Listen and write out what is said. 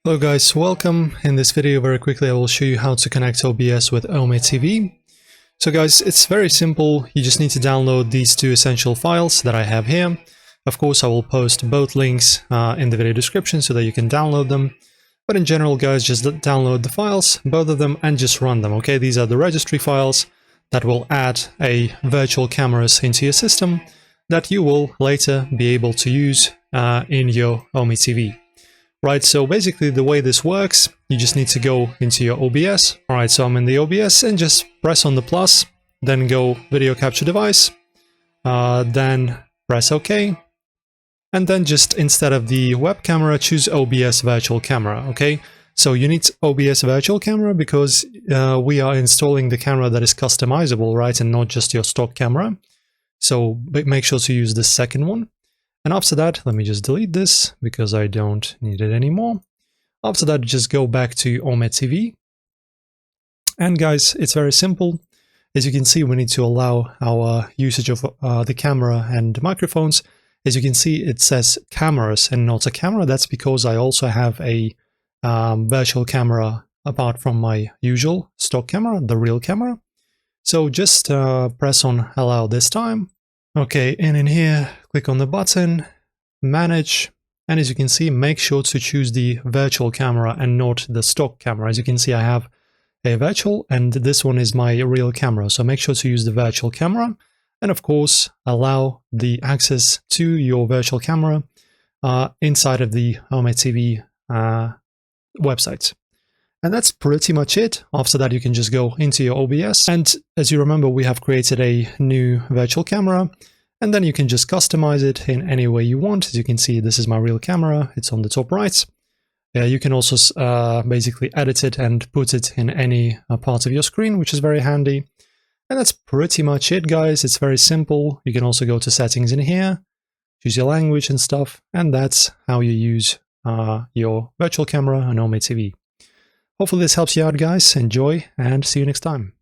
Hello guys, welcome. In this video very quickly I will show you how to connect OBS with OmeTV. So guys, it's very simple. You just need to download these two essential files that I have here. Of course I will post both links in the video description so that you can download them. But in general guys, just download the files, both of them, and just run them, okay? These are the registry files that will add a virtual cameras into your system that you will later be able to use in your OmeTV. Right, so basically the way this works, you just need to go into your OBS. Alright, so I'm in the OBS and just press on the plus, then go video capture device, then press OK, and then just instead of the web camera, choose OBS virtual camera, okay? So you need OBS virtual camera because we are installing the camera that is customizable, right, and not just your stock camera. So make sure to use the second one. And after that, let me just delete this because I don't need it anymore. After that, just go back to OmeTV. And guys, it's very simple. As you can see, we need to allow our usage of the camera and microphones. As you can see, it says cameras and not a camera. That's because I also have a virtual camera apart from my usual stock camera, the real camera. So just press on allow this time. Okay, and in here, click on the button, manage, and as you can see, make sure to choose the virtual camera and not the stock camera. As you can see, I have a virtual and this one is my real camera. So make sure to use the virtual camera and of course, allow the access to your virtual camera inside of the OmeTV website. And that's pretty much it. After that, you can just go into your OBS. And as you remember, we have created a new virtual camera. And then you can just customize it in any way you want. As you can see, this is my real camera. It's on the top right. You can also basically edit it and put it in any part of your screen, which is very handy. And that's pretty much it, guys. It's very simple. You can also go to settings in here, choose your language and stuff. And that's how you use your virtual camera on OmeTV. Hopefully this helps you out, guys. Enjoy and see you next time.